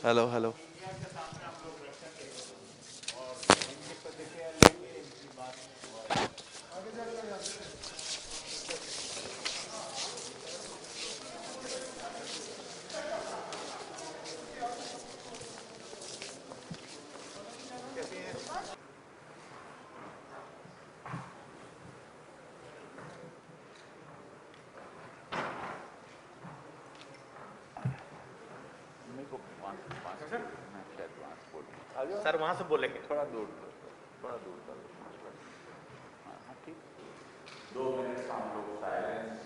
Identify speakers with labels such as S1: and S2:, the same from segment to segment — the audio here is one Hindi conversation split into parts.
S1: Hello hello.
S2: सर वहां से बोलेंगे।
S3: थोड़ा दूर थोड़ा दूर कर लो। हाँ ठीक। 2 मिनट का हम लोग साइलेंस,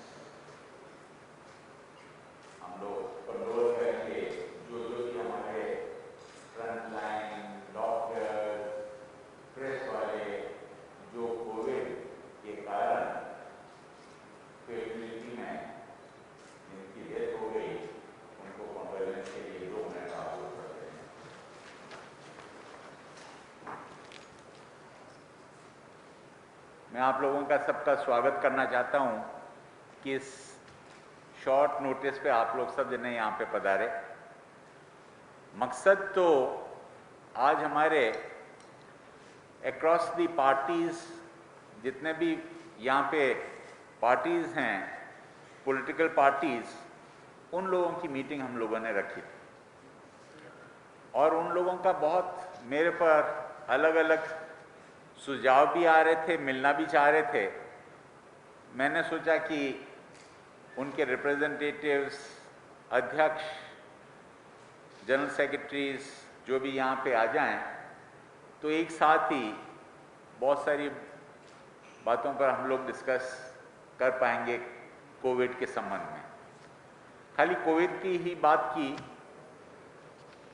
S3: हम लोग कंट्रोल करेंगे। जो जो भी हमारे फ्रंट लाइन डॉक्टर, प्रेस वाले जो कोविड के कारण फैसिलिटी में जिनकी डेथ हो गई, उनको कंडोलेंस के लिए 2 मिनट आप लोग करते हैं। मैं आप लोगों का सबका स्वागत करना चाहता हूं कि इस शॉर्ट नोटिस पे आप लोग सब जने यहाँ पे पधारे। मकसद तो आज हमारे अक्रॉस दी पार्टीज, जितने भी यहाँ पे पार्टीज हैं, पॉलिटिकल पार्टीज, उन लोगों की मीटिंग हम लोगों ने रखी थी और उन लोगों का बहुत मेरे पर अलग अलग सुझाव भी आ रहे थे, मिलना भी चाह रहे थे। मैंने सोचा कि उनके रिप्रेजेंटेटिव्स, अध्यक्ष, जनरल सेक्रेटरीज जो भी यहाँ पे आ जाएं, तो एक साथ ही बहुत सारी बातों पर हम लोग डिस्कस कर पाएंगे कोविड के संबंध में। खाली कोविड की ही बात की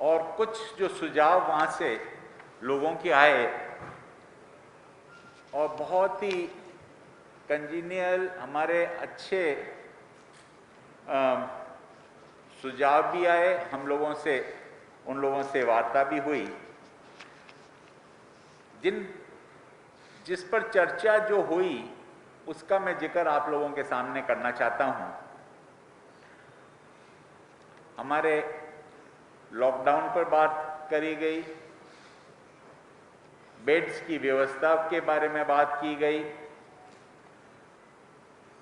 S3: और कुछ जो सुझाव वहाँ से लोगों के आए और बहुत ही कंजीनियल, हमारे अच्छे सुझाव भी आए हम लोगों से, उन लोगों से वार्ता भी हुई। जिस पर चर्चा जो हुई उसका मैं जिक्र आप लोगों के सामने करना चाहता हूं। हमारे लॉकडाउन पर बात करी गई, बेड्स की व्यवस्था के बारे में बात की गई,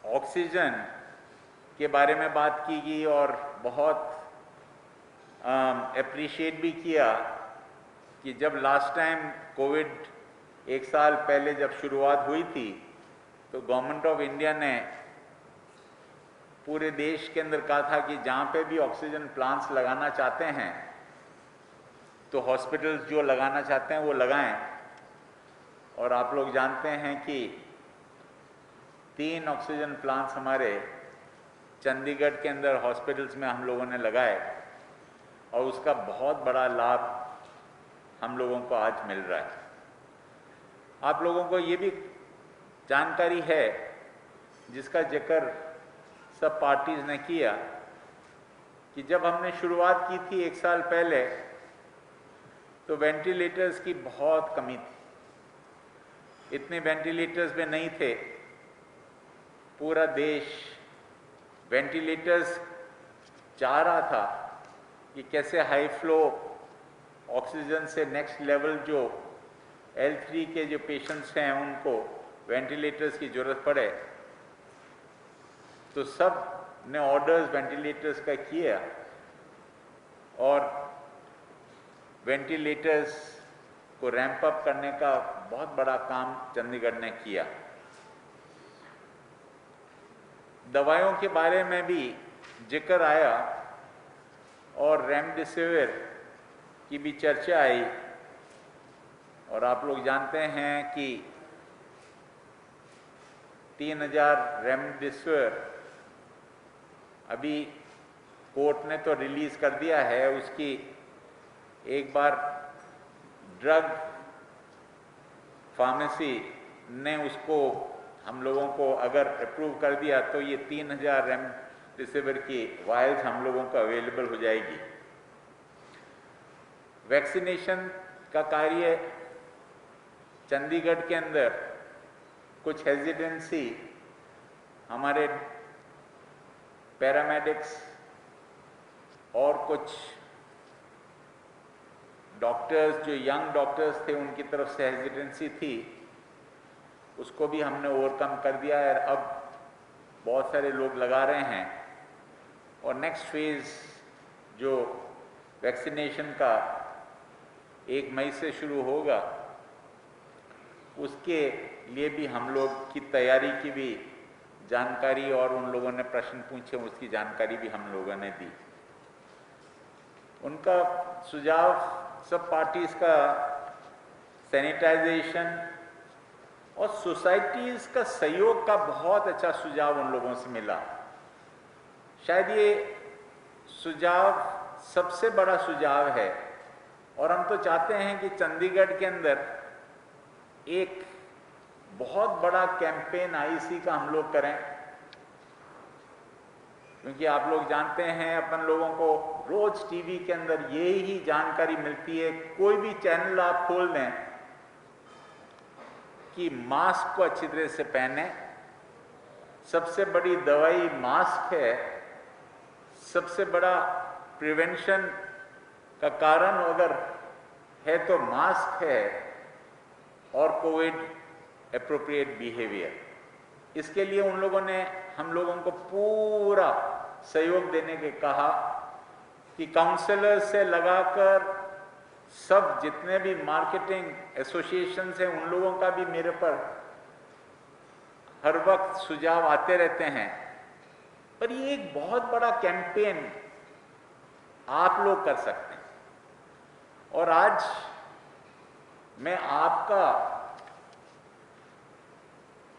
S3: ऑक्सीजन के बारे में बात की गई और बहुत एप्रिशिएट भी किया कि जब लास्ट टाइम कोविड 1 साल पहले जब शुरुआत हुई थी तो गवर्नमेंट ऑफ इंडिया ने पूरे देश के अंदर कहा था कि जहाँ पे भी ऑक्सीजन प्लांट्स लगाना चाहते हैं तो हॉस्पिटल्स जो लगाना चाहते हैं वो लगाएं। और आप लोग जानते हैं कि 3 ऑक्सीजन प्लांट्स हमारे चंडीगढ़ के अंदर हॉस्पिटल्स में हम लोगों ने लगाए और उसका बहुत बड़ा लाभ हम लोगों को आज मिल रहा है। आप लोगों को ये भी जानकारी है, जिसका जिक्र सब पार्टीज ने किया, कि जब हमने शुरुआत की थी 1 साल पहले तो वेंटिलेटर्स की बहुत कमी थी। इतने वेंटिलेटर्स में नहीं थे। पूरा देश वेंटिलेटर्स चाह रहा था कि कैसे हाई फ्लो ऑक्सीजन से नेक्स्ट लेवल जो L3 के जो पेशेंट्स हैं उनको वेंटिलेटर्स की ज़रूरत पड़े। तो सब ने ऑर्डर्स वेंटिलेटर्स का किया और वेंटिलेटर्स को रैंप अप करने का बहुत बड़ा काम चंडीगढ़ ने किया। दवाइयों के बारे में भी जिक्र आया और रेमडेसिविर की भी चर्चा आई। और आप लोग जानते हैं कि 3000 रेमडेसिविर अभी कोर्ट ने तो रिलीज कर दिया है। उसकी एक बार ड्रग फार्मेसी ने उसको हम लोगों को अगर अप्रूव कर दिया तो ये 3000 रेमडेसिविर की वायल्स हम लोगों को अवेलेबल हो जाएगी। वैक्सीनेशन का कार्य चंडीगढ़ के अंदर कुछ हेजिटेंसी हमारे पैरामेडिक्स और कुछ डॉक्टर्स जो यंग डॉक्टर्स थे उनकी तरफ से हेजिटेंसी थी, उसको भी हमने ओवरकम कर दिया है। अब बहुत सारे लोग लगा रहे हैं और नेक्स्ट फेज जो वैक्सीनेशन का 1 मई से शुरू होगा, उसके लिए भी हम लोग की तैयारी की भी जानकारी और उन लोगों ने प्रश्न पूछे उसकी जानकारी भी हम लोगों ने दी। उनका सुझाव सब पार्टीज का सैनिटाइजेशन और सोसाइटीज का सहयोग का बहुत अच्छा सुझाव उन लोगों से मिला। शायद ये सुझाव सबसे बड़ा सुझाव है और हम तो चाहते हैं कि चंडीगढ़ के अंदर एक बहुत बड़ा कैंपेन आईसी का हम लोग करें, क्योंकि आप लोग जानते हैं अपन लोगों को रोज टीवी के अंदर ये ही जानकारी मिलती है। कोई भी चैनल आप खोल दें कि मास्क को अच्छी तरह से पहने, सबसे बड़ी दवाई मास्क है, सबसे बड़ा प्रिवेंशन का कारण अगर है तो मास्क है, और कोविड एप्रोप्रिएट बिहेवियर। इसके लिए उन लोगों ने हम लोगों को पूरा सहयोग देने के कहा कि काउंसलर से लगाकर सब जितने भी मार्केटिंग एसोसिएशन हैं उन लोगों का भी मेरे पर हर वक्त सुझाव आते रहते हैं। पर ये एक बहुत बड़ा कैंपेन आप लोग कर सकते हैं और आज मैं आपका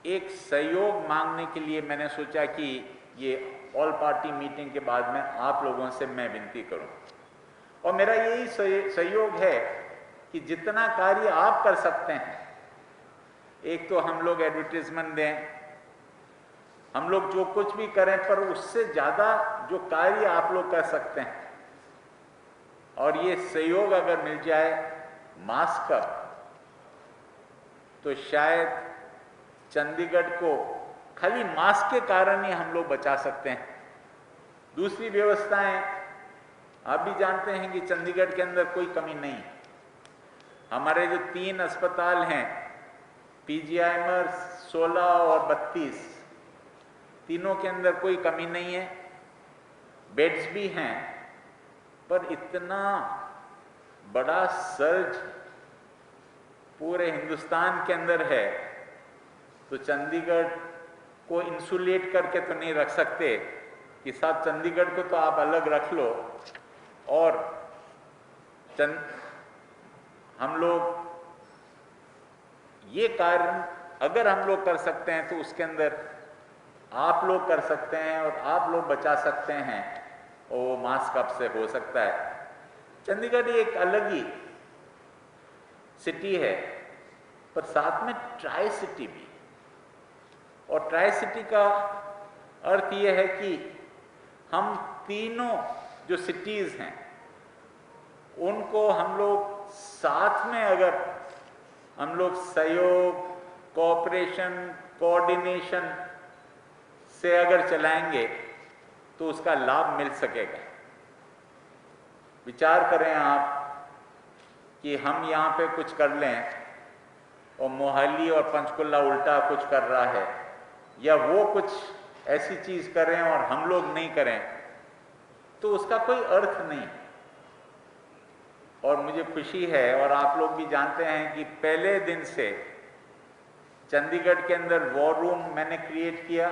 S3: एक सहयोग मांगने के लिए मैंने सोचा कि ये ऑल पार्टी मीटिंग के बाद में आप लोगों से मैं विनती करूं, और मेरा यही सहयोग है कि जितना कार्य आप कर सकते हैं, एक तो हम लोग एडवर्टीजमेंट दें, हम लोग जो कुछ भी करें, पर उससे ज्यादा जो कार्य आप लोग कर सकते हैं और ये सहयोग अगर मिल जाए मास्क का, तो शायद चंडीगढ़ को खाली मास्क के कारण ही हम लोग बचा सकते हैं। दूसरी व्यवस्थाएं आप भी जानते हैं कि चंडीगढ़ के अंदर कोई कमी नहीं है। हमारे जो 3 अस्पताल हैं, पीजीआईएमआर 16 और 32, तीनों के अंदर कोई कमी नहीं है, बेड्स भी हैं, पर इतना बड़ा सर्ज पूरे हिंदुस्तान के अंदर है तो चंडीगढ़ को इंसुलेट करके तो नहीं रख सकते कि साहब चंडीगढ़ को तो आप अलग रख लो, और हम लोग ये कार्य अगर हम लोग कर सकते हैं तो उसके अंदर आप लोग कर सकते हैं और आप लोग बचा सकते हैं, और वो मास्क अप से हो सकता है। चंडीगढ़ एक अलग ही सिटी है, पर साथ में ट्राई सिटी भी, और ट्राई सिटी का अर्थ यह है कि हम तीनों जो सिटीज हैं उनको हम लोग साथ में अगर हम लोग सहयोग, कोऑपरेशन, कोऑर्डिनेशन से अगर चलाएंगे तो उसका लाभ मिल सकेगा। विचार करें आप कि हम यहाँ पे कुछ कर लें और मोहाली और पंचकुला उल्टा कुछ कर रहा है, या वो कुछ ऐसी चीज करें और हम लोग नहीं करें, तो उसका कोई अर्थ नहीं। और मुझे खुशी है, और आप लोग भी जानते हैं कि पहले दिन से चंडीगढ़ के अंदर वॉर रूम मैंने क्रिएट किया,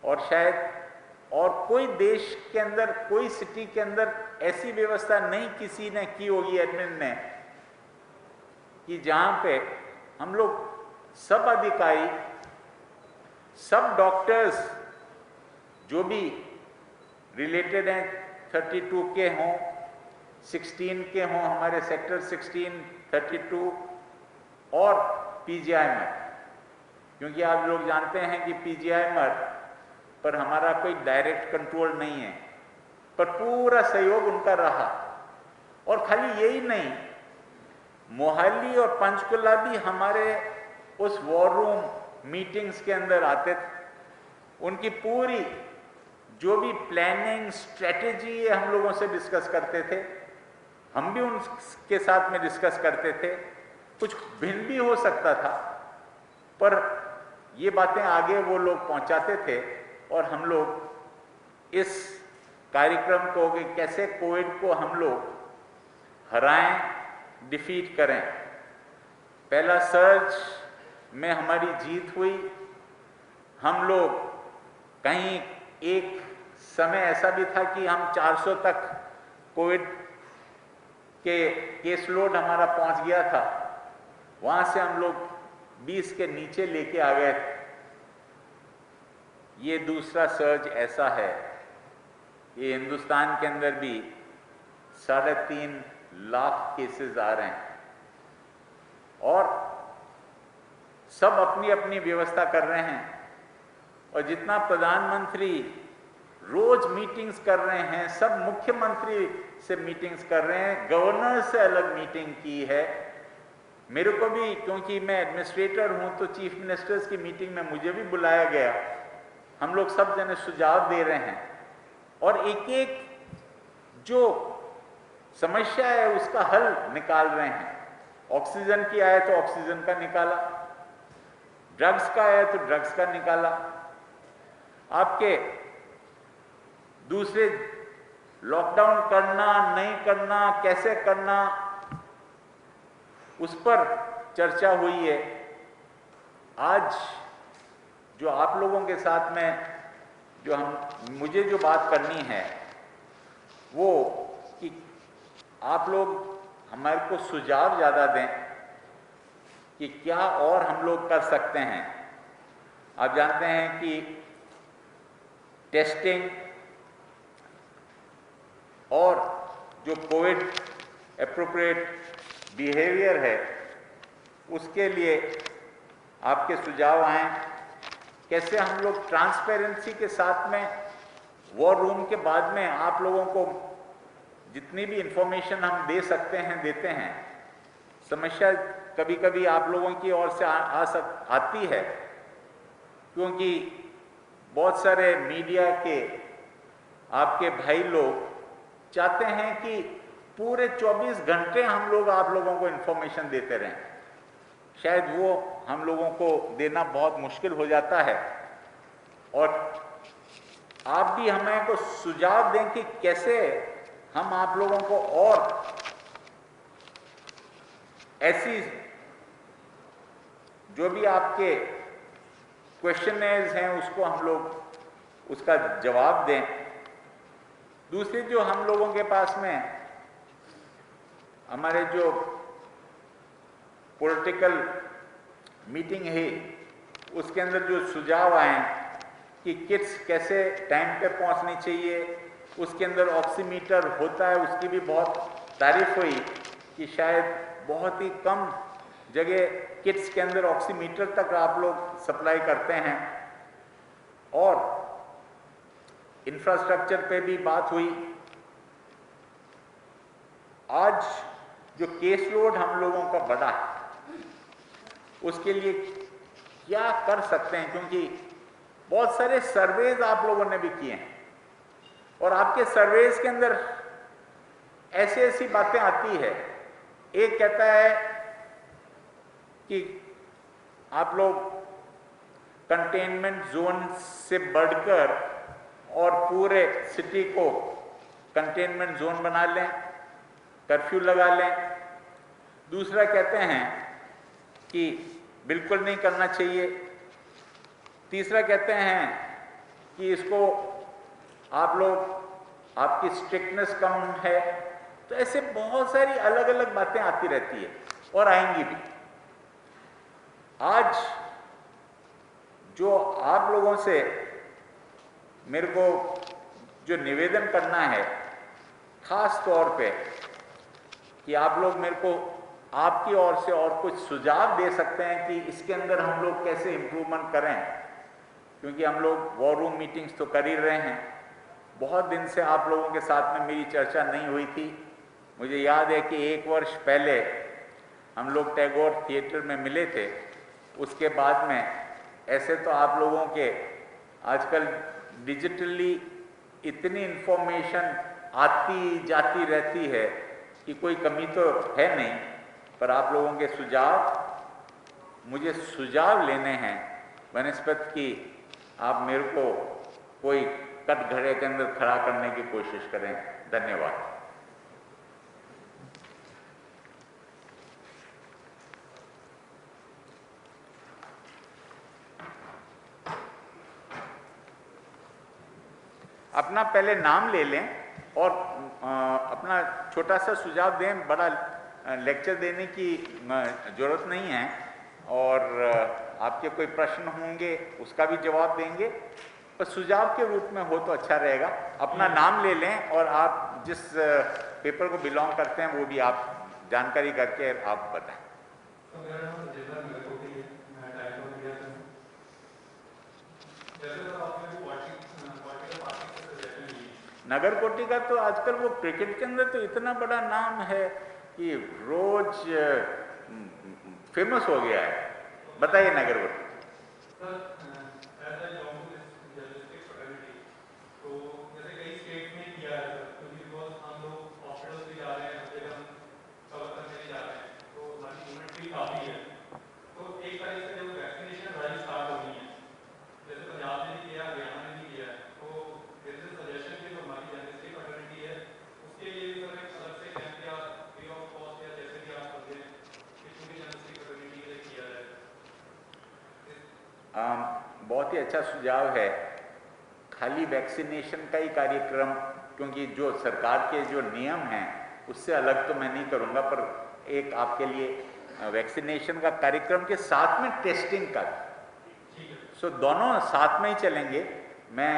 S3: और शायद और कोई देश के अंदर, कोई सिटी के अंदर ऐसी व्यवस्था नहीं किसी ने की होगी एडमिन ने, कि जहां पे हम लोग सब अधिकारी, सब डॉक्टर्स जो भी रिलेटेड हैं, 32 के हों, 16 के हों, हमारे सेक्टर 16, 32 और पीजीआईएमआर, क्योंकि आप लोग जानते हैं कि पीजीआईएमआर पर हमारा कोई डायरेक्ट कंट्रोल नहीं है, पर पूरा सहयोग उनका रहा। और खाली यही नहीं, मोहाली और पंचकुला भी हमारे उस वॉर रूम मीटिंग्स के अंदर आते थे। उनकी पूरी जो भी प्लानिंग स्ट्रेटेजी ये हम लोगों से डिस्कस करते थे, हम भी उनके साथ में डिस्कस करते थे। कुछ भिन्न भी हो सकता था, पर ये बातें आगे वो लोग पहुंचाते थे और हम लोग इस कार्यक्रम को कि कैसे कोविड को हम लोग हराएं, डिफीट करें। पहला सर्ज में हमारी जीत हुई। हम लोग कहीं एक समय ऐसा भी था कि हम 400 तक कोविड के केस लोड हमारा पहुंच गया था, वहां से हम लोग 20 के नीचे लेके आ गए थे। ये दूसरा सर्ज ऐसा है, ये हिंदुस्तान के अंदर भी 3.5 लाख केसेस आ रहे हैं और सब अपनी अपनी व्यवस्था कर रहे हैं। और जितना प्रधानमंत्री रोज मीटिंग्स कर रहे हैं, सब मुख्यमंत्री से मीटिंग्स कर रहे हैं, गवर्नर से अलग मीटिंग की है। मेरे को भी, क्योंकि मैं एडमिनिस्ट्रेटर हूं, तो चीफ मिनिस्टर्स की मीटिंग में मुझे भी बुलाया गया। हम लोग सब जने सुझाव दे रहे हैं और एक एक जो समस्या है उसका हल निकाल रहे हैं। ऑक्सीजन की आए तो ऑक्सीजन का निकाला, ड्रग्स का आया तो ड्रग्स का निकाला, आपके दूसरे लॉकडाउन करना नहीं करना, कैसे करना, उस पर चर्चा हुई है। आज जो आप लोगों के साथ में जो मुझे जो बात करनी है वो कि आप लोग हमारे को सुझाव ज़्यादा दें कि क्या और हम लोग कर सकते हैं। आप जानते हैं कि टेस्टिंग और जो कोविड एप्रोप्रिएट बिहेवियर है उसके लिए आपके सुझाव आए। कैसे हम लोग ट्रांसपेरेंसी के साथ में वॉर रूम के बाद में आप लोगों को जितनी भी इंफॉर्मेशन हम दे सकते हैं देते हैं। समस्या कभी कभी आप लोगों की ओर से आती है, क्योंकि बहुत सारे मीडिया के आपके भाई लोग चाहते हैं कि पूरे 24 घंटे हम लोग आप लोगों को इंफॉर्मेशन देते रहें। शायद वो हम लोगों को देना बहुत मुश्किल हो जाता है और आप भी हमें को सुझाव दें कि कैसे हम आप लोगों को और ऐसी जो भी आपके क्वेश्चनर्स हैं उसको हम लोग उसका जवाब दें। दूसरी जो हम लोगों के पास में हमारे जो पॉलिटिकल मीटिंग है उसके अंदर जो सुझाव आए कि किट्स कैसे टाइम पे पहुंचनी चाहिए, उसके अंदर ऑक्सीमीटर होता है, उसकी भी बहुत तारीफ हुई कि शायद बहुत ही कम जगह किट्स के अंदर ऑक्सीमीटर तक आप लोग सप्लाई करते हैं। और इंफ्रास्ट्रक्चर पे भी बात हुई। आज जो केस लोड हम लोगों का बढ़ा है उसके लिए क्या कर सकते हैं, क्योंकि बहुत सारे सर्वेज आप लोगों ने भी किए हैं और आपके सर्वेज के अंदर ऐसी ऐसी बातें आती है। एक कहता है कि आप लोग कंटेनमेंट जोन से बढ़कर और पूरे सिटी को कंटेनमेंट जोन बना लें, कर्फ्यू लगा लें। दूसरा कहते हैं कि बिल्कुल नहीं करना चाहिए। तीसरा कहते हैं कि इसको आप लोग आपकी स्ट्रिक्टनेस कम है। तो ऐसे बहुत सारी अलग अलग बातें आती रहती है और आएंगी भी। आज जो आप लोगों से मेरे को जो निवेदन करना है खास तौर पे कि आप लोग मेरे को आपकी ओर से और कुछ सुझाव दे सकते हैं कि इसके अंदर हम लोग कैसे इम्प्रूवमेंट करें, क्योंकि हम लोग वॉर रूम मीटिंग्स तो कर ही रहे हैं। बहुत दिन से आप लोगों के साथ में मेरी चर्चा नहीं हुई थी। मुझे याद है कि 1 वर्ष पहले हम लोग टैगोर थिएटर में मिले थे। उसके बाद में ऐसे तो आप लोगों के आजकल डिजिटली इतनी इंफॉर्मेशन आती जाती रहती है कि कोई कमी तो है नहीं, पर आप लोगों के मुझे सुझाव लेने हैं बनस्पत कि आप मेरे को कोई कटघरे के अंदर खड़ा करने की कोशिश करें। धन्यवाद। अपना पहले नाम ले लें और अपना छोटा सा सुझाव दें। बड़ा लेक्चर देने की जरूरत नहीं है, और आपके कोई प्रश्न होंगे उसका भी जवाब देंगे, पर सुझाव के रूप में हो तो अच्छा रहेगा। अपना नाम ले लें और आप जिस पेपर को बिलोंग करते हैं वो भी आप जानकारी करके आप बताएं। नगर कोटि का तो आजकल वो क्रिकेट के अंदर तो इतना बड़ा नाम है कि रोज फेमस हो गया है। बताइए नगर कोटि। बहुत ही अच्छा सुझाव है। खाली वैक्सीनेशन का ही कार्यक्रम, क्योंकि जो सरकार के जो नियम हैं उससे अलग तो मैं नहीं करूंगा, पर एक आपके लिए वैक्सीनेशन का कार्यक्रम के साथ में टेस्टिंग का, सो दोनों साथ में ही चलेंगे। मैं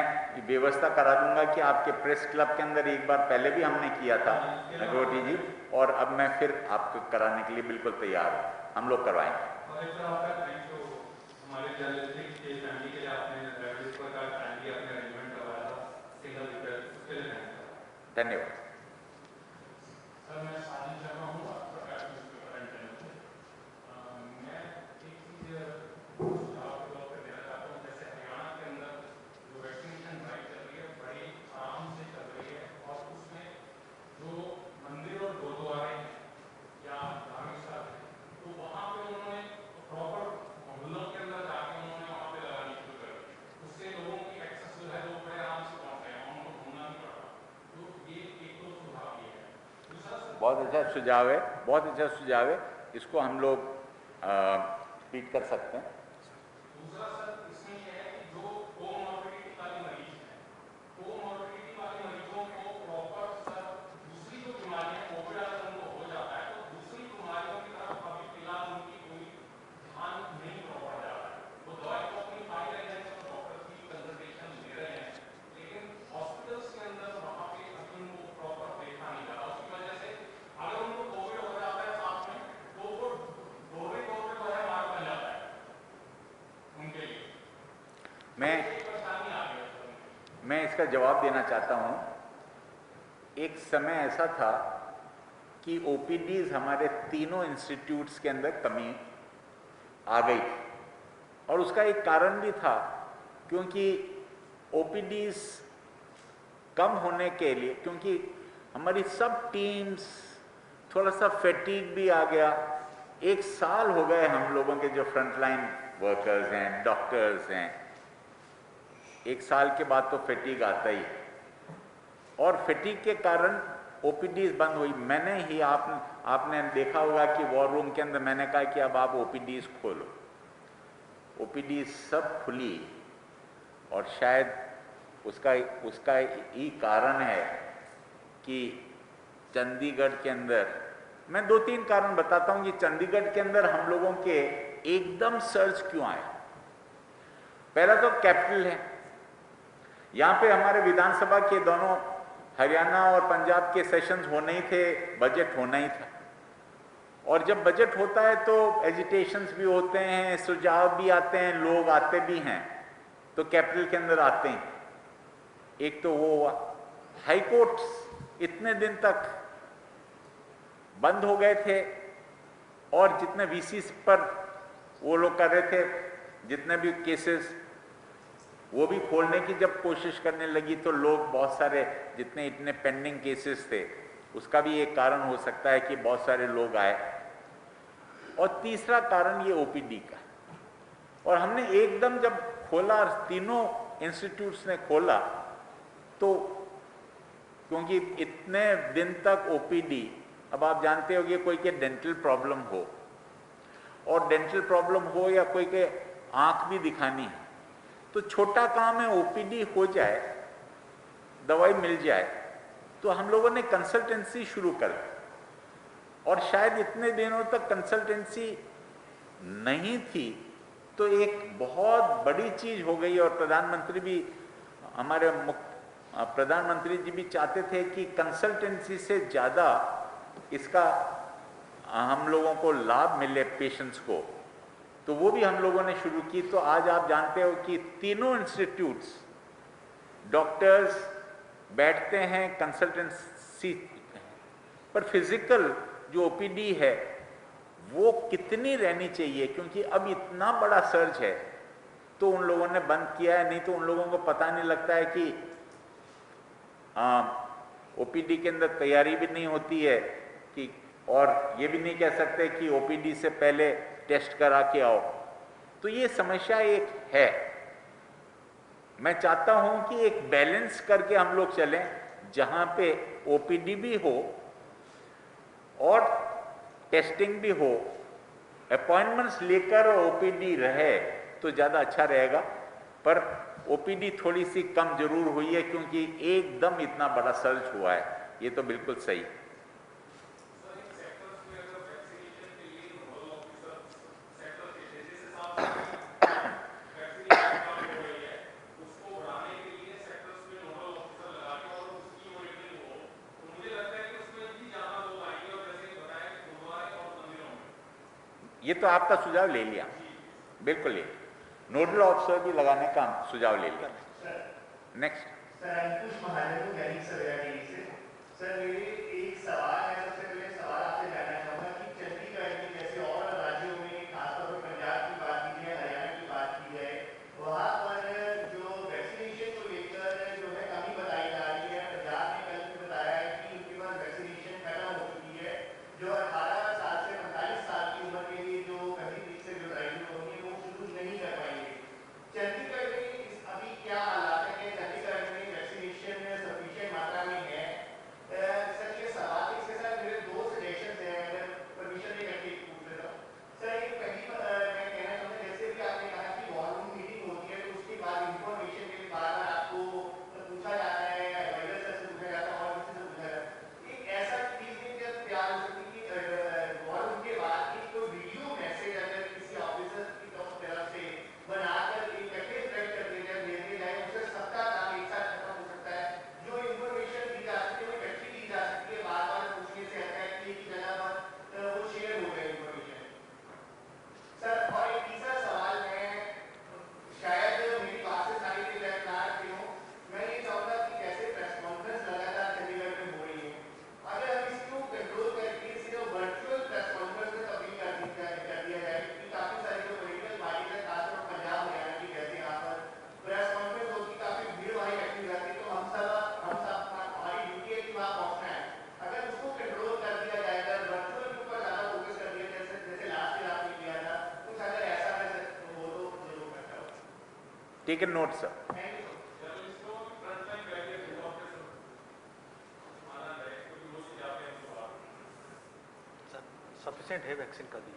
S3: व्यवस्था करा दूंगा कि आपके प्रेस क्लब के अंदर एक बार पहले भी हमने किया था नगरोटी जी, और अब मैं फिर आपको कराने के लिए बिल्कुल तैयार हूँ। हम लोग करवाएंगे। धन्यवाद। बहुत अच्छा सुझाव है, बहुत अच्छा सुझाव है। इसको हम लोग रिपीट कर सकते हैं।
S4: दूसरा सर इसमें यह है कि जो कोमॉर्बिडिटी वाले मरीज हैं, कोमॉर्बिडिटी वाले मरीजों को प्रॉपर सर दूसरी जो बीमारियां कोविड अगर उनको हो जाता है तो दूसरी बीमारियों की तरफ अभी फिलहाल उनकी कोई ध्यान नहीं प्रॉपर जा रहा है। वो दवाई तो अपनी खाई रहे हैं, तो डॉक्टर की कंसल्टेशन ले रहे हैं, लेकिन हॉस्पिटल्स के अंदर वहाँ पे अभी उनको प्रॉपर देखा नहीं जा रहा। उसकी वजह से अगर उनको कोविड हो जाता है साथ में, तो वो दोहरे तौर पे जो है मार बन जाता है उनके लिए।
S3: मैं इसका जवाब देना चाहता हूं। एक समय ऐसा था कि ओपीडीज हमारे तीनों इंस्टीट्यूट्स के अंदर कमी आ गई थी, और उसका एक कारण भी था, क्योंकि ओपीडीज कम होने के लिए, क्योंकि हमारी सब टीम्स थोड़ा सा फैटीग भी आ गया। एक साल हो गए हम लोगों के जो फ्रंटलाइन वर्कर्स हैं, डॉक्टर्स हैं, एक साल के बाद तो फैटीग आता ही, और फैटीग के कारण ओपीडीज बंद हुई। मैंने ही आपने देखा होगा कि वॉर रूम के अंदर मैंने कहा कि अब आप ओपीडीज खोलो। ओपीडीज सब खुली, और शायद उसका ही कारण है कि चंडीगढ़ के अंदर, मैं 2-3 कारण बताता हूं कि चंडीगढ़ के अंदर हम लोगों के एकदम सर्च क्यों आया। पहला तो कैपिटल है, यहां पे हमारे विधानसभा के दोनों हरियाणा और पंजाब के सेशंस होने ही थे, बजट होना ही था, और जब बजट होता है तो एजिटेशंस भी होते हैं, सुझाव भी आते हैं, लोग आते भी हैं, तो कैपिटल के अंदर आते हैं। एक तो वो हुआ। हाई कोर्ट्स इतने दिन तक बंद हो गए थे, और जितने वीसी पर वो लोग कर रहे थे, जितने भी केसेस, वो भी खोलने की जब कोशिश करने लगी तो लोग बहुत सारे जितने इतने पेंडिंग केसेस थे उसका भी एक कारण हो सकता है कि बहुत सारे लोग आए। और तीसरा कारण ये ओपीडी का। और हमने एकदम जब खोला, तीनों इंस्टीट्यूट्स ने खोला, तो क्योंकि इतने दिन तक ओपीडी, अब आप जानते होंगे कोई के डेंटल प्रॉब्लम हो और डेंटल प्रॉब्लम हो या कोई के आंख भी दिखानी है तो छोटा काम है ओपीडी हो जाए, दवाई मिल जाए। तो हम लोगों ने कंसल्टेंसी शुरू कर दी और शायद इतने दिनों तक कंसल्टेंसी नहीं थी, तो एक बहुत बड़ी चीज हो गई। और प्रधानमंत्री भी, हमारे प्रधानमंत्री जी भी चाहते थे कि कंसल्टेंसी से ज़्यादा इसका हम लोगों को लाभ मिले पेशेंट्स को, तो वो भी हम लोगों ने शुरू की। तो आज आप जानते हो कि तीनों इंस्टीट्यूट्स डॉक्टर्स बैठते हैं कंसल्टेंसी पर। फिजिकल जो ओपीडी है वो कितनी रहनी चाहिए, क्योंकि अब इतना बड़ा सर्च है तो उन लोगों ने बंद किया है। नहीं तो उन लोगों को पता नहीं लगता है कि ओपीडी के अंदर तैयारी भी नहीं होती है कि, और ये भी नहीं कह सकते कि ओपीडी से पहले टेस्ट करा के आओ। तो ये समस्या एक है। मैं चाहता हूं कि एक बैलेंस करके हम लोग चलें, जहां पे ओपीडी भी हो और टेस्टिंग भी हो, अपॉइंटमेंट्स लेकर ओपीडी रहे तो ज़्यादा अच्छा रहेगा। पर ओपीडी थोड़ी सी कम जरूर हुई है क्योंकि एकदम इतना बड़ा सर्च हुआ है, ये तो बिल्कुल सही। ये तो आपका सुझाव ले लिया, बिल्कुल ले लिया। नोडल ऑफिसर भी लगाने का सुझाव ले लिया। नेक्स्ट
S5: सर, अंकुश महाजन दैनिक सवेरा टीवी से। सर, मेरे एक सवाल है। सबसे पहले सवाल आपसे जानना चाहूंगा कि चंडीगढ़ में जैसे और राज्यों में, खासतौर पर पंजाब की बात की जाए, हरियाणा की बात की जाए, वहाँ पर जो वैक्सीनेशन को लेकर जो है कमी बताई जा रही है। पंजाब ने कल भी बताया है कि उनके पास वैक्सीनेशन खत्म हो चुकी है। जो 18 साल से 45 साल की उम्र के लिए जो पहली बीच से जो ड्राइविंग होंगी वो शुरू नहीं कर पाएंगे। चंडीगढ़ में अभी क्या हालात है? कि चंडीगढ़ में वैक्सीनेशन सफिशिएंट मात्रा में है? सर, ये सवाल, इसके साथ मेरे दो सजेशंस हैं, अगर परमिशन दें करके पूछ लेता हूँ। सर, एक पहली मैं कहना चाहूँगा, जैसे भी आपने कहा कि वॉर रूम मीटिंग होती है तो उसके बाद इंफॉर्मेशन के लिए बार बार आपको पूछा जाता है, एडवाइजर सर से पूछा जाता है और किसी से पूछा जाता है। एक ऐसा चीज में जब तैयार हो सकती है कि वॉर रूम के बाद एक कोई वीडियो मैसेज अगर किसी ऑफिसर की तरफ से बनाकर इकट्ठे स्प्रेड कर दिया जाए, भेज दिया जाए, उससे सबका काम एक साथ खत्म हो सकता है। जो इंफॉर्मेशन दी जा सकती है वो इकट्ठी दी जा सकती है, बार बार पूछने से हटता है कि एक ही जगह पर वो शेयर हो गए इंफॉर्मेशन। सर, और एक तीसरा सवाल है, शायद मेरी बात से सारी चीज ना रखी हो, मैं ये चाहूंगा कि जैसे प्रेस कॉन्फ्रेंस लगातार चंडीगढ़ में हो रही है, अगर हम इसको कंट्रोल करके सिर्फ वर्चुअल प्रेस कॉन्फ्रेंस में तब्दील कर दिया जाए, क्योंकि काफी सारी जो पॉलिटिकल पार्टीज है, खासतौर पंजाब हरियाणा की, जैसे यहाँ पर प्रेस कॉन्फ्रेंस होती, काफी भीड़ वहाँ इकट्ठी हो जाती है, तो हम सब हमारी ड्यूटी है कि वहाँ पहुँचना है। अगर उसको कंट्रोल कर दिया जाएगा, वर्चुअल के ऊपर ज्यादा फोकस कर दिया जाए, जैसे लास्ट ईयर आपने किया था, कुछ अगर ऐसा हो तो जरूर करता हूँ।
S3: Take a note sir.
S5: Thank you.
S2: Sufficient है वैक्सीन का भी।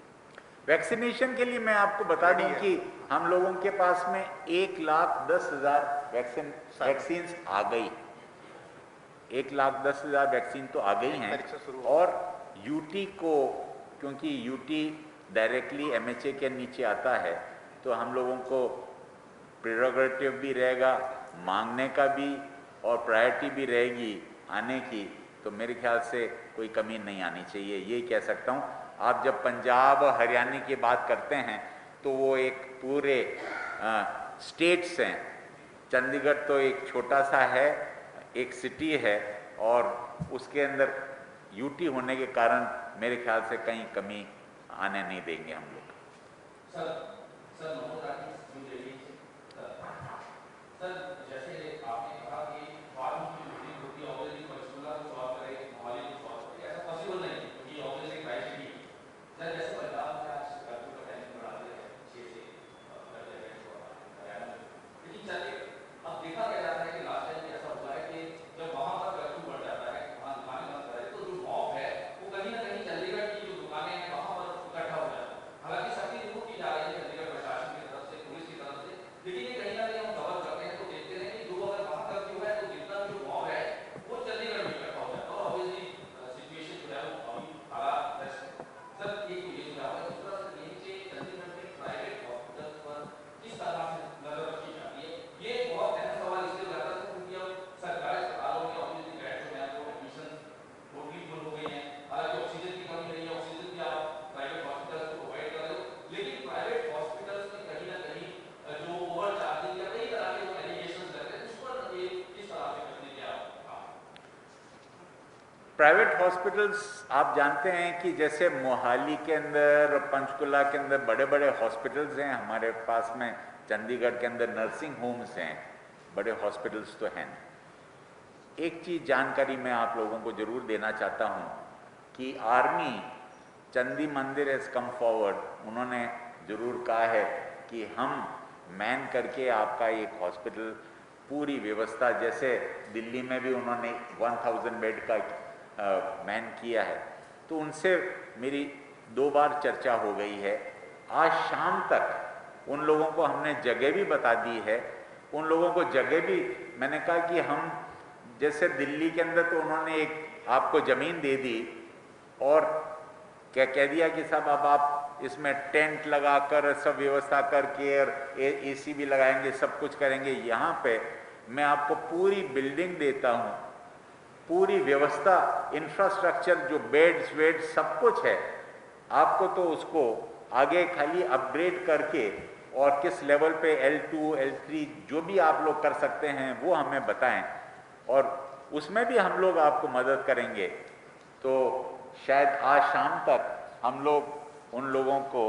S3: वैक्सीनेशन के लिए मैं आपको बता दूं कि हम लोगों के पास में 1,10,000 वैक्सीन आ गई। 1,10,000 वैक्सीन तो आ गई हैं। और यूटी को, क्योंकि यूटी डायरेक्टली एमएचए के नीचे आता है, तो हम लोगों को प्रेरोगेटिव भी रहेगा मांगने का भी और प्रायोरिटी भी रहेगी आने की। तो मेरे ख्याल से कोई कमी नहीं आनी चाहिए, ये कह सकता हूँ। आप जब पंजाब हरियाणा की बात करते हैं तो वो एक पूरे स्टेट्स हैं। चंडीगढ़ तो एक छोटा सा है, एक सिटी है, और उसके अंदर यूटी होने के कारण मेरे ख्याल से कहीं कमी आने नहीं देंगे हम लोग।
S6: सर
S4: सर जैसे आपने कहा कि फार्म की बिल्डिंग होती है ऑब्वियसली पंचकुला को सॉल्व करे, मोहाली को सॉल्व करे, ऐसा पॉसिबल नहीं है क्योंकि ऑब्वियसली क्राइसिटी है। सर जैसे पंजाब में आज कर्फ्यू का टाइम बढ़ा दिया है 6 से कर दिया है हरियाणा में, लेकिन चलिए अब देखा गया जाता है कि लास्ट टाइम भी ऐसा हुआ है कि जब वहाँ पर कर्फ्यू बढ़ जाता है, वहाँ दुकानें बंद कराए, तो जो मॉब है वो कहीं ना कहीं चंडीगढ़ की जो दुकानें हैं वहाँ पर इकट्ठा हो जाता है। हालांकि सख्ती जरूर की जा रही है चंडीगढ़ प्रशासन की तरफ से, पुलिस की तरफ से, लेकिन ये कहीं ना कहीं हम कवर करते हैं तो देखते हैं कि जो अगर वहाँ कर्फ्यू है तो जितना भी जो मॉब है वो चंडीगढ़ में इकट्ठा हो जाता है और ऑब्वियसली सिचुएशन जो है वो अभी हालात बेस्ट है। सर एक तो ये सुझाव है, दूसरा सर ये कि चंडीगढ़ में प्राइवेट हॉस्पिटल पर किस तरह से नजर रखी जाती है, ये बहुत अहम सवाल इसलिए रहता है क्योंकि अब सरकारी अस्पतालों में ऑब्वियसली बेड जो है वो एडमिशन टोटली फुल हो गई है। हालांकि ऑक्सीजन की कमी नहीं है, ऑक्सीजन भी आप प्राइवेट हॉस्पिटल को प्रोवाइड कर रहे हो, लेकिन प्राइवेट हॉस्पिटल्स में कहीं ना कहीं जो ओवर चार्जिंग या कई तरह के जो एलिगेशंस रहते हैं उस पर ये किस तरह से करने की आप
S3: प्राइवेट हॉस्पिटल्स आप जानते हैं कि जैसे मोहाली के अंदर, पंचकुला के अंदर बड़े बड़े हॉस्पिटल्स हैं, हमारे पास में चंडीगढ़ के अंदर नर्सिंग होम्स हैं, बड़े हॉस्पिटल्स तो हैं। एक चीज़ जानकारी मैं आप लोगों को जरूर देना चाहता हूं कि आर्मी चंदी मंदिर हैज़ कम फॉरवर्ड, उन्होंने जरूर कहा है कि हम मैन करके आपका एक हॉस्पिटल पूरी व्यवस्था, जैसे दिल्ली में भी उन्होंने 1000 बेड का मैन किया है, तो उनसे मेरी 2 बार चर्चा हो गई है। आज शाम तक उन लोगों को हमने जगह भी बता दी है, उन लोगों को जगह भी मैंने कहा कि हम जैसे दिल्ली के अंदर तो उन्होंने एक आपको ज़मीन दे दी और क्या कह दिया कि साहब अब आप इसमें टेंट लगाकर सब व्यवस्था करके और एसी भी लगाएंगे, सब कुछ करेंगे। यहाँ पे मैं आपको पूरी बिल्डिंग देता हूँ, पूरी व्यवस्था, इंफ्रास्ट्रक्चर, जो बेड्स वेड्स सब कुछ है, आपको तो उसको आगे खाली अपग्रेड करके और किस लेवल पे L2 L3 जो भी आप लोग कर सकते हैं वो हमें बताएं और उसमें भी हम लोग आपको मदद करेंगे। तो शायद आज शाम तक हम लोग उन लोगों को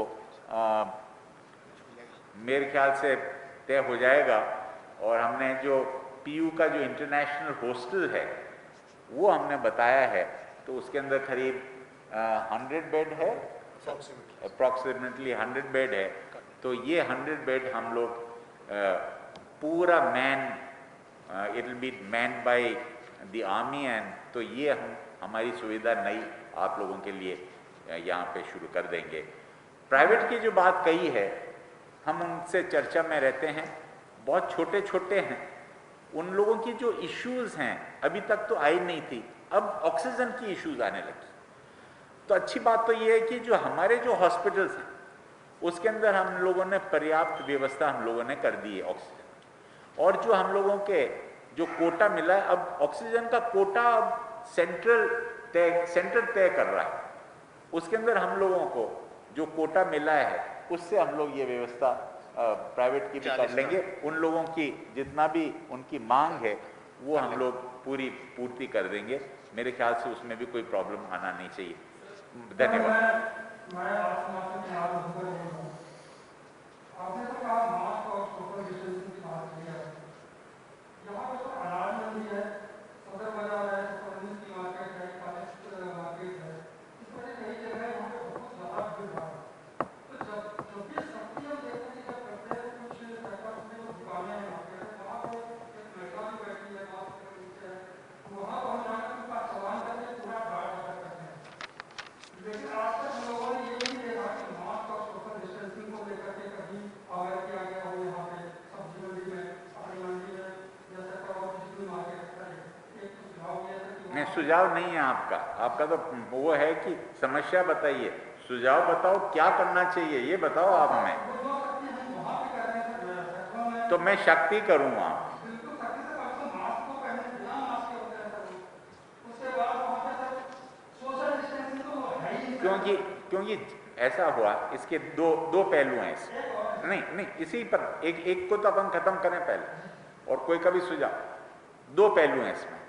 S3: मेरे ख्याल से तय हो जाएगा। और हमने जो PU का जो इंटरनेशनल हॉस्टल है वो हमने बताया है, तो उसके अंदर करीब 100 बेड है, अप्रॉक्सीमेटली 100 बेड है। तो ये 100 बेड हम लोग पूरा it will be manned by the army and, तो ये हमारी सुविधा नई आप लोगों के लिए यहाँ पे शुरू कर देंगे। प्राइवेट की जो बात कही है, हम उनसे चर्चा में रहते हैं, बहुत छोटे छोटे हैं, उन लोगों की जो इश्यूज हैं अभी तक तो आई नहीं थी, अब ऑक्सीजन की इश्यूज आने लगी। तो अच्छी बात तो ये है कि जो हमारे जो हॉस्पिटल्स हैं उसके अंदर हम लोगों ने पर्याप्त व्यवस्था हम लोगों ने कर दी है ऑक्सीजन, और जो हम लोगों के जो कोटा मिला है, अब ऑक्सीजन का कोटा अब सेंटर तय कर रहा है, उसके अंदर हम लोगों को जो कोटा मिला है उससे हम लोग ये व्यवस्था प्राइवेट की भी कर लेंगे। उन लोगों की जितना भी उनकी मांग है वो हम लोग पूरी पूर्ति कर देंगे। मेरे ख्याल से उसमें भी कोई प्रॉब्लम आना नहीं चाहिए। धन्यवाद।
S6: मैं आपने तो कहा मास्क और सोशल डिस्टेंसिंग की बात की है, यहाँ पे तो अनाज मंडी है, सदर बाजार है, सुपरनीस की मार्केट है, कॉलेज मार्केट है, इस तरह कई जगह है वहाँ पे बहुत ज़्यादा भीड़ भाड़ है। तो जब भी सब्जी हम देखते हैं जब करते हैं कुछ पैसा उसमें जो दुकानें हैं मार्केट है, वहाँ पे एक महिला भी बैठी है, मास्क के नीचे है, तो वहाँ पर हम जाकर उनका सवाल करके पूरा ढाल करते हैं। लेकिन आज तक हम लोगों ने ये नहीं देखा कि मास्क और सोशल डिस्टेंसिंग को लेकर के कभी अवेयर किया गया हो। यहाँ पे सब्जी मंडी में, अपनी मंडी में, जैसे और जितनी मार्केट है, एक सुझाव ये है कि
S3: नहीं, सुझाव नहीं है आपका, आपका तो वो है कि समस्या बताइए, सुझाव बताओ क्या करना चाहिए, ये बताओ आप हमें, तो मैं शक्ति करूँगा। क्योंकि ऐसा हुआ, इसके दो पहलू हैं इसमें। नहीं, इसी पर एक को तो अपन खत्म करें पहले, और कोई का भी सुझाव। 2 पहलू हैं इसमें।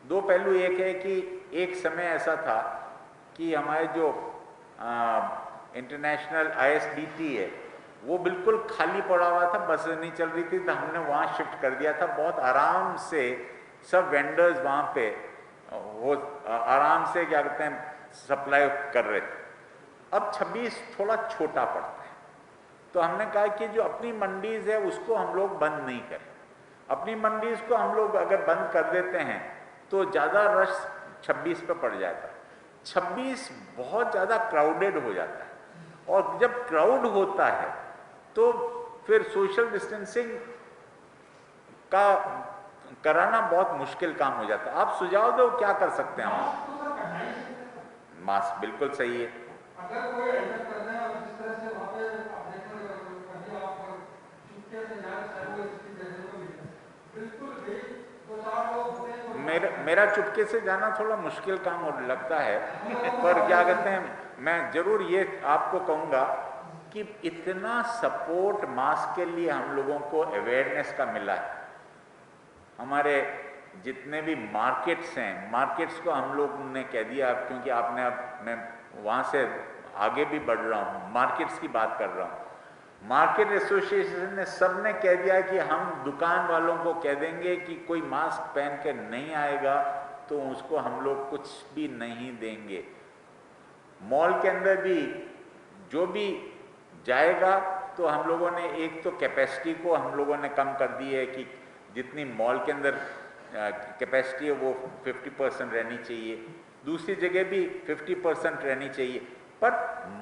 S3: 2 पहलू, एक है कि एक समय ऐसा था कि हमारे जो इंटरनेशनल ISDT है वो बिल्कुल खाली पड़ा हुआ था, बस नहीं चल रही थी, तो हमने वहाँ शिफ्ट कर दिया था। बहुत आराम से सब वेंडर्स वहाँ पे वो आराम से क्या कहते हैं सप्लाई कर रहे थे। अब 26 थोड़ा छोटा पड़ता है, तो हमने कहा कि जो अपनी मंडीज है उसको हम लोग बंद नहीं करें। अपनी मंडीज को हम लोग अगर बंद कर देते हैं तो ज़्यादा रश 26 पे पड़ जाता है। 26 बहुत ज़्यादा क्राउडेड हो जाता है, और जब क्राउड होता है तो फिर सोशल डिस्टेंसिंग का कराना बहुत मुश्किल काम हो जाता है। आप सुझाव दो क्या कर सकते हैं हम? मास्क बिल्कुल सही है।
S6: अगर कोई ऐसा करना है और जिस तरह से वहाँ पे आप देखोगे कभी आप चुपके से जाना चाहिए इसकी देखने को मिलता है बिल्कुल भी 2-4 लोग होते हैं।
S3: मेरा चुपके से जाना थोड़ा मुश्किल काम और लगता है, पर क्या कहते हैं मैं जरूर ये आपको कहूँगा कि इतना सपोर्ट मास्क के लिए हम लोगों को अवेयरनेस का मिला है। हमारे जितने भी मार्केट्स हैं, मार्केट्स को हम लोग ने कह दिया, क्योंकि आपने अब मैं वहाँ से आगे भी बढ़ रहा हूँ, मार्केट्स की बात कर रहा हूँ। मार्केट एसोसिएशन ने सब ने कह दिया कि हम दुकान वालों को कह देंगे कि कोई मास्क पहन के नहीं आएगा तो उसको हम लोग कुछ भी नहीं देंगे। मॉल के अंदर भी जो भी जाएगा तो हम लोगों ने एक तो कैपेसिटी को हम लोगों ने कम कर दी है कि जितनी मॉल के अंदर कैपेसिटी है वो 50% रहनी चाहिए, दूसरी जगह भी 50% रहनी चाहिए, पर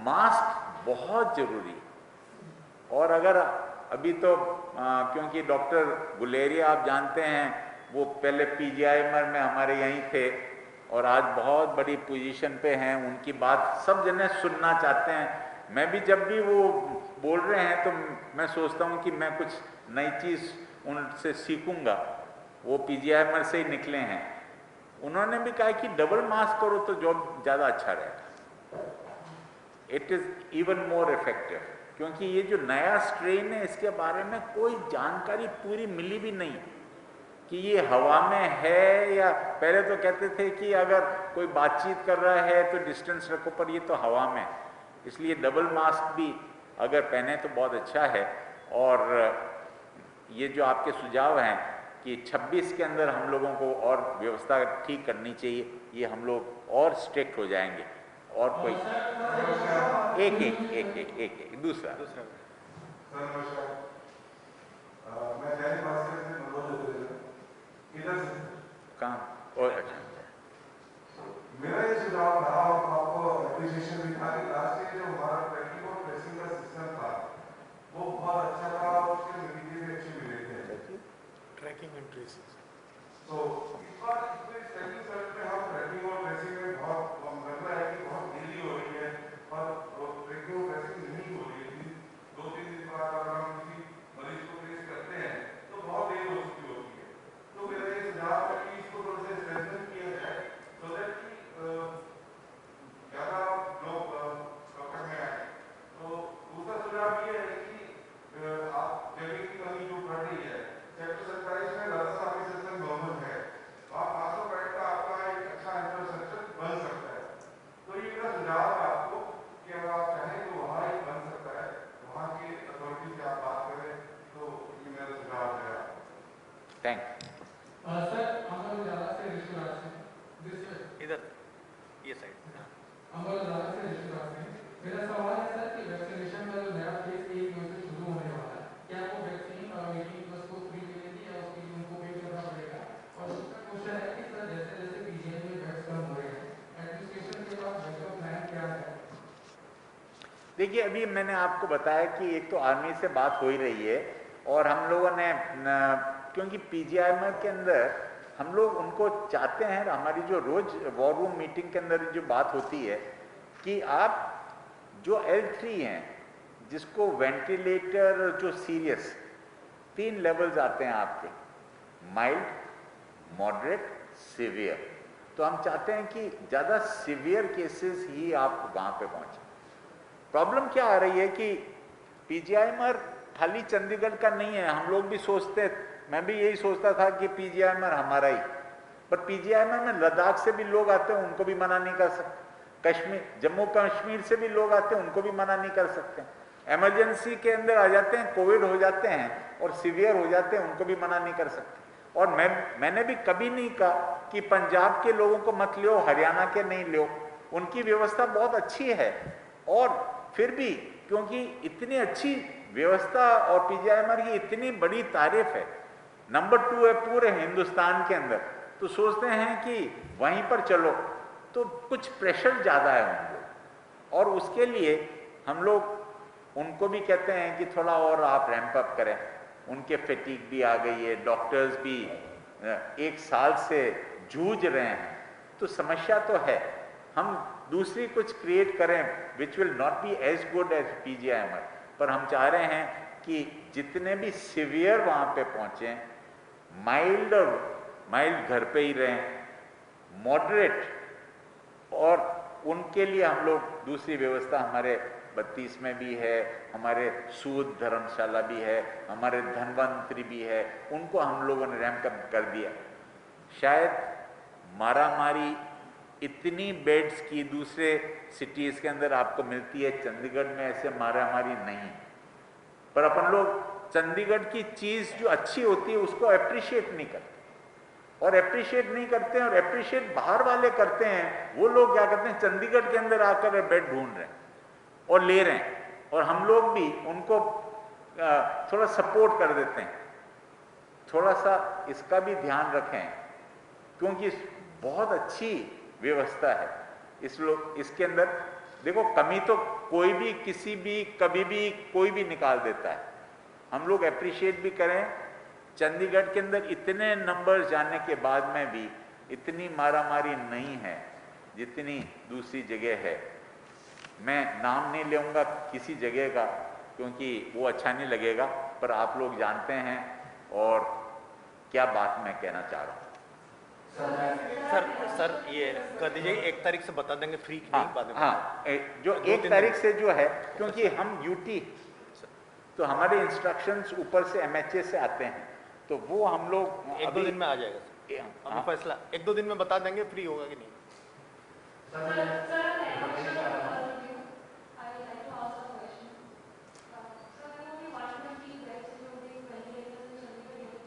S3: मास्क बहुत ज़रूरी है। और अगर अभी तो क्योंकि डॉक्टर गुलेरिया आप जानते हैं वो पहले पीजीआईएमआर में हमारे यहीं थे और आज बहुत बड़ी पोजीशन पे हैं, उनकी बात सब जने सुनना चाहते हैं। मैं भी जब भी वो बोल रहे हैं तो मैं सोचता हूँ कि मैं कुछ नई चीज़ उनसे सीखूंगा। वो पीजीआईएमआर से ही निकले हैं, उन्होंने भी कहा कि डबल मास्क करो तो जॉब ज़्यादा अच्छा रहेगा, it is even more effective. क्योंकि ये जो नया स्ट्रेन है इसके बारे में कोई जानकारी पूरी मिली भी नहीं कि ये हवा में है, या पहले तो कहते थे कि अगर कोई बातचीत कर रहा है तो डिस्टेंस रखो, पर ये तो हवा में, इसलिए डबल मास्क भी अगर पहने तो बहुत अच्छा है। और ये जो आपके सुझाव हैं कि 26 के अंदर हम लोगों को और व्यवस्था ठीक करनी चाहिए, ये हम लोग और स्ट्रिक्ट हो जाएंगे। और कोई एक दूसरा
S7: सर नमस्कार, मैं दैनिक भास्कर से मनोज इधर से
S3: कहाँ और अच्छा
S7: मेरा ये सुझाव था और आपको एप्रिसिएशन भी था कि लास्ट ईयर जो हमारा ट्रैकिंग और ट्रेसिंग का सिस्टम था वो बहुत अच्छा था और उसके नतीजे भी अच्छे मिले थे।
S2: ट्रैकिंग एंड ट्रेसिंग
S7: तो इस बार इस ट्रैकिंग सर्च में हम ट्रैकिंग और ट्रेसिंग में बहुत लग रहा है कि बहुत देरी हो रही है और ट्रैकिंग और ट्रेसिंग नहीं हो रही है। 2-3 दिन बाद अगर हम किसी मरीज को ट्रेस करते हैं तो बहुत देर हो चुकी होती है। तो मेरा ये सुझाव है कि इसको थोड़ा सा स्ट्रेंथन किया जाए सो दैट कि ज़्यादा लोग डॉक्टर में आए। तो दूसरा सुझाव ये है कि आप जगह की कमी जो बढ़ रही है, सेक्टर 27 में ज़्यादा सारी सिस्टम गवर्नमेंट है, तो आप 500 बेड का आपका एक अच्छा इंफ्रास्ट्रक्चर बन सकता है। तो ये मेरा सुझाव है आपको कि अगर आप चाहें तो वहाँ ही बन सकता है, वहाँ की अथॉरिटी से आप बात करें, तो ये मेरा सुझाव है आपको।
S3: थैंक
S6: सर अमर उजाला से ऋषिराज
S2: इधर ये साइड
S6: अमर उजाला से ऋषिराज में मेरा सवाल है सर कि वैक्सीनेशन का जो नया फेज 1 मई से शुरू होने वाला है, क्या वो वैक्सीन 18+ को फ्री मिलेगी या उसके लिए उनको पे करना पड़ेगा? और दूसरा क्वेश्चन है कि सर जैसे जैसे पीजीआई में बेड्स कम हो रहे हैं, एडमिनिस्ट्रेशन के पास बैकअप प्लान क्या है?
S3: देखिए, अभी मैंने आपको बताया कि एक तो आर्मी से बात हो ही रही है और हम लोगों ने क्योंकि पीजीआईएमआर के अंदर हम लोग उनको चाहते हैं, हमारी जो रोज वॉर रूम मीटिंग के अंदर जो बात होती है कि आप जो L3 हैं जिसको वेंटिलेटर जो सीरियस 3 लेवल्स आते हैं आपके, माइल्ड, मॉडरेट, सीवियर। तो हम चाहते हैं कि ज़्यादा सीवियर केसेस ही आप वहाँ पे पहुँचे। प्रॉब्लम क्या आ रही है कि पीजीआईएमआर खाली चंडीगढ़ का नहीं है। हम लोग भी सोचते, मैं भी यही सोचता था कि पीजीआईएमआर हमारा ही, पर पीजीआईएमआर में लद्दाख से भी लोग आते हैं, उनको भी मना नहीं कर सकते। कश्मीर, जम्मू कश्मीर से भी लोग आते हैं, उनको भी मना नहीं कर सकते। इमरजेंसी के अंदर आ जाते हैं, कोविड हो जाते हैं और सीवियर हो जाते हैं, उनको भी मना नहीं कर सकते। और मैंने भी कभी नहीं कहा कि पंजाब के लोगों को मत लो, हरियाणा के नहीं लो, उनकी व्यवस्था बहुत अच्छी है। और फिर भी क्योंकि इतनी अच्छी व्यवस्था और पीजीआईएमआर की इतनी बड़ी तारीफ है, नंबर 2 है पूरे हिंदुस्तान के अंदर, तो सोचते हैं कि वहीं पर चलो, तो कुछ प्रेशर ज़्यादा है उन लोग। और उसके लिए हम लोग उनको भी कहते हैं कि थोड़ा और आप रैंप अप करें। उनके फैटीग भी आ गई है, डॉक्टर्स भी 1 साल से जूझ रहे हैं, तो समस्या तो है। हम दूसरी कुछ क्रिएट करें which will not be as good as PGIMER, पर हम चाह रहे हैं कि जितने भी सिवियर वहाँ पे पहुँचे, माइल्ड घर पे ही रहें, मॉडरेट, और उनके लिए हम लोग दूसरी व्यवस्था हमारे 32 में भी है, हमारे सूद धर्मशाला भी है, हमारे धनवंतरी भी है, उनको हम लोगों ने रैंप अप कर दिया। शायद मारामारी इतनी बेड्स की दूसरे सिटीज के अंदर आपको मिलती है, चंडीगढ़ में ऐसे मारामारी नहीं। पर अपन लोग चंडीगढ़ की चीज जो अच्छी होती है उसको अप्रिशिएट नहीं करते, और अप्रिशिएट नहीं करते हैं, और अप्रिशिएट बाहर वाले करते हैं। वो लोग क्या करते हैं, चंडीगढ़ के अंदर आकर बेड ढूंढ रहे हैं और ले रहे हैं, और हम लोग भी उनको थोड़ा सपोर्ट कर देते हैं। थोड़ा सा इसका भी ध्यान रखें, क्योंकि बहुत अच्छी व्यवस्था है। इसके अंदर देखो, कमी तो कोई भी किसी भी कभी भी कोई भी निकाल देता है। हम लोग अप्रिशिएट भी करें। चंडीगढ़ के अंदर इतने नंबर जाने के बाद में भी इतनी मारामारी नहीं है जितनी दूसरी जगह है। मैं नाम नहीं लूँगा किसी जगह का, क्योंकि वो अच्छा नहीं लगेगा, पर आप लोग जानते हैं और क्या बात मैं कहना चाह रहा हूँ।
S2: सर ये कर दीजिए, 1 तारीख से बता देंगे फ्री की नहीं बात।
S3: हाँ, जो 1 तारीख से जो है, क्योंकि हम यूटी, तो हमारे इंस्ट्रक्शंस ऊपर से एमएचए से आते हैं, तो वो हम लोग
S2: 1-2 दिन में आ जाएगा सर। अभी फैसला 1-2 दिन में बता देंगे फ्री होगा कि नहीं।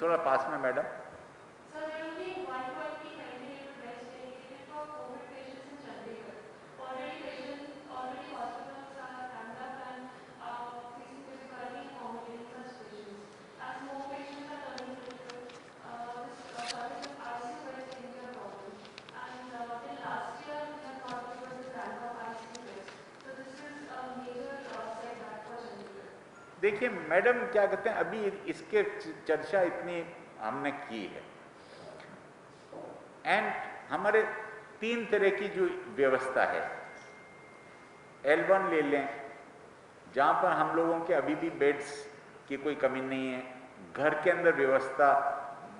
S3: थोड़ा पास में मैडम। देखिए मैडम, क्या कहते हैं, अभी इसके चर्चा इतनी हमने की है, एंड हमारे 3 तरह की जो व्यवस्था है, L1 ले लें, जहाँ पर हम लोगों के अभी भी बेड्स की कोई कमी नहीं है, घर के अंदर व्यवस्था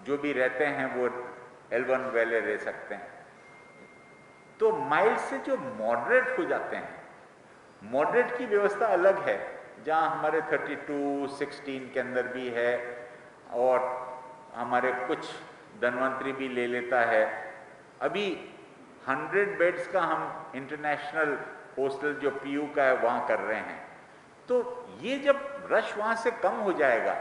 S3: जो भी रहते हैं वो L1 वाले रह सकते हैं। तो माइल्ड से जो मॉडरेट हो जाते हैं, मॉडरेट की व्यवस्था अलग है, जहाँ हमारे 32-16 के अंदर भी है, और हमारे कुछ धनवंतरी भी ले लेता है। अभी 100 बेड्स का हम इंटरनेशनल हॉस्टल जो पीयू का है वहाँ कर रहे हैं। तो ये जब रश वहाँ से कम हो जाएगा,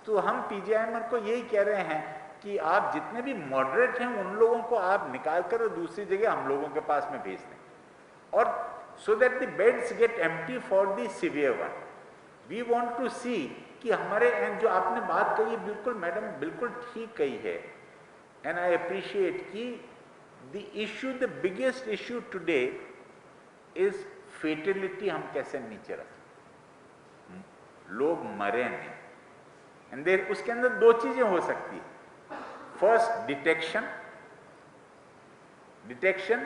S3: तो हम पीजीआईएमआर को यही कह रहे हैं कि आप जितने भी मॉडरेट हैं उन लोगों को आप निकाल कर दूसरी जगह हम लोगों के पास में भेज दें, और so that the beds get empty for the severe one. We want to see कि हमारे जो आपने बात कही बिल्कुल मैडम बिल्कुल ठीक कही है, and I appreciate कि the issue, the biggest issue today is fatality। हम कैसे नीचे रखें, लोग मरे नहीं, and then उसके अंदर 2 चीजें हो सकती है। First, detection.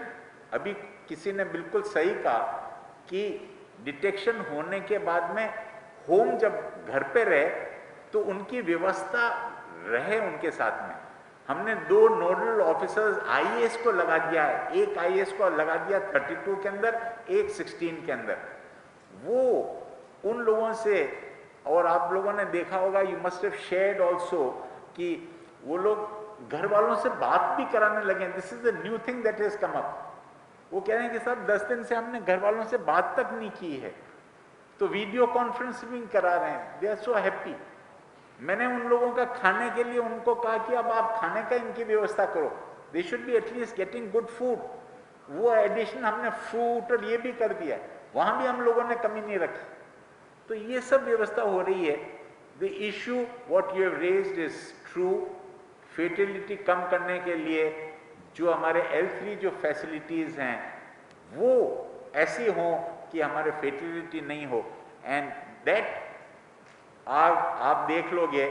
S3: अभी किसी ने बिल्कुल सही कहा कि डिटेक्शन होने के बाद में होम जब घर पे रहे तो उनकी व्यवस्था रहे उनके साथ में। हमने 2 नोडल ऑफिसर्स आईएएस को लगा दिया है, एक आईएएस को लगा दिया 32 के अंदर, एक 16 के अंदर। वो उन लोगों से, और आप लोगों ने देखा होगा, you must have shared also, कि वो लोग घर वालों से बात भी कराने लगे। This is the new thing that has come up. वो कह रहे हैं कि साहब 10 दिन से हमने घर वालों से बात तक नहीं की है, तो वीडियो कॉन्फ्रेंसिंग करा रहे हैं, दे आर सो हैप्पी। मैंने उन लोगों का खाने के लिए उनको कहा कि अब आप खाने का इनकी व्यवस्था करो, they should be at least getting good food. वो एडिशन हमने फ्रूट और ये भी कर दिया, वहां भी हम लोगों ने कमी नहीं रखी। तो ये सब व्यवस्था हो रही है। The issue what you have raised is true. Fatality कम करने के लिए जो हमारे L3 जो फैसिलिटीज हैं वो ऐसी हो कि हमारे फेटिलिटी नहीं हो, एंड दैट आप देख लोगे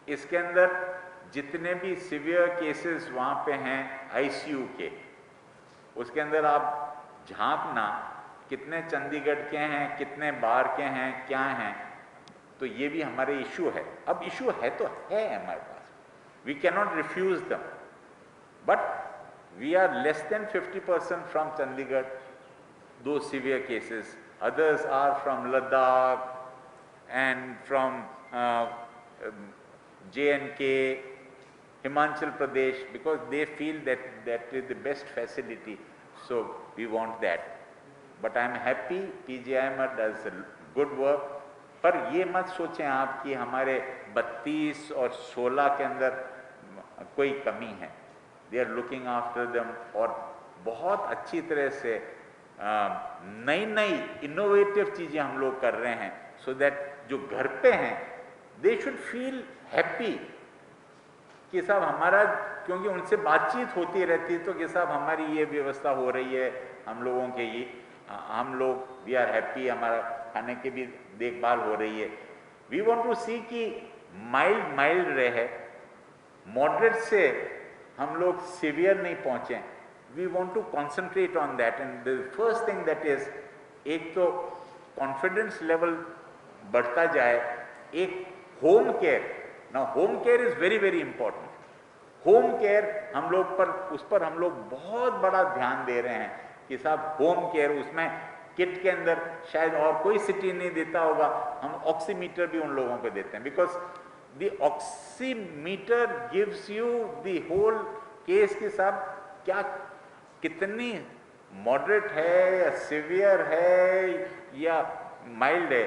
S3: इसके अंदर जितने भी सिवियर केसेस वहां पे हैं ICU के, उसके अंदर आप झांकना कितने चंडीगढ़ के हैं, कितने बाहर के हैं, क्या हैं, तो ये भी हमारे इशू है। अब इशू है तो है हमारे पास, we can not refuse them, but we are less than 50% from Chandigarh, दो severe cases, others are from Ladakh and from J&K, Himachal Pradesh, because they feel that is the best facility, so we want that. But I am happy PGIMER does good work. पर ये मत सोचें आप कि हमारे 32 और 16 के अंदर कोई कमी है। They are looking after them और बहुत अच्छी तरह से नई नई इनोवेटिव चीजें हम लोग कर रहे हैं, सो दैट जो घर पे हैं दे शुड फील हैप्पी कि साहब हमारा, क्योंकि उनसे बातचीत होती रहती है तो कि साहब हमारी ये व्यवस्था हो रही है, हम लोगों के ये, हम लोग वी आर हैप्पी, हमारा खाने की भी देखभाल हो रही है। वी वांट टू सी कि माइल्ड रहे, मॉडरेट से हम लोग सीवियर नहीं पहुंचे। We want to concentrate on that, and the first thing that is, एक तो कॉन्फिडेंस लेवल बढ़ता जाए, एक होम केयर, ना home care is very very important. Home care हम लोग पर, उस पर हम लोग बहुत बड़ा ध्यान दे रहे हैं कि साहब होम केयर, उसमें किट के अंदर शायद और कोई सिटी नहीं देता होगा, हम ऑक्सीमीटर भी उन लोगों को देते हैं, because the oximeter gives you the whole case के साथ क्या कितनी मॉडरेट है या सिवियर है या माइल्ड है,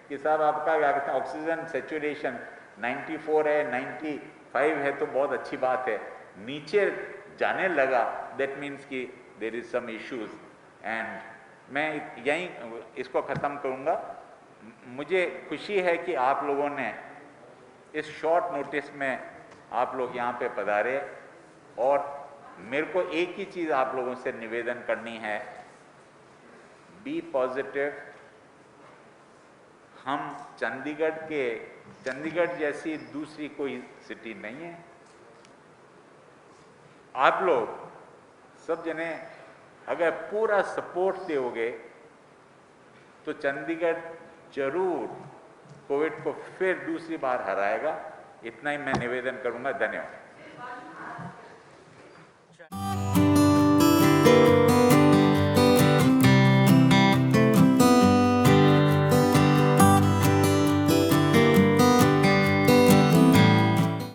S3: कि साहब आपका क्या कहते हैं ऑक्सीजन सेचुरेशन 94 है, 95 है तो बहुत अच्छी बात है, नीचे जाने लगा दैट मीन्स कि there is some issues. And मैं यहीं इसको ख़त्म करूँगा। मुझे खुशी है कि आप लोगों ने इस शॉर्ट नोटिस में आप लोग यहाँ पे पधारे, और मेरे को एक ही चीज़ आप लोगों से निवेदन करनी है, बी पॉजिटिव। हम चंडीगढ़ जैसी दूसरी कोई सिटी नहीं है। आप लोग सब जने अगर पूरा सपोर्ट दोगे तो चंडीगढ़ जरूर कोविड को फिर दूसरी बार हराएगा। इतना ही मैं निवेदन करूंगा। धन्यवाद।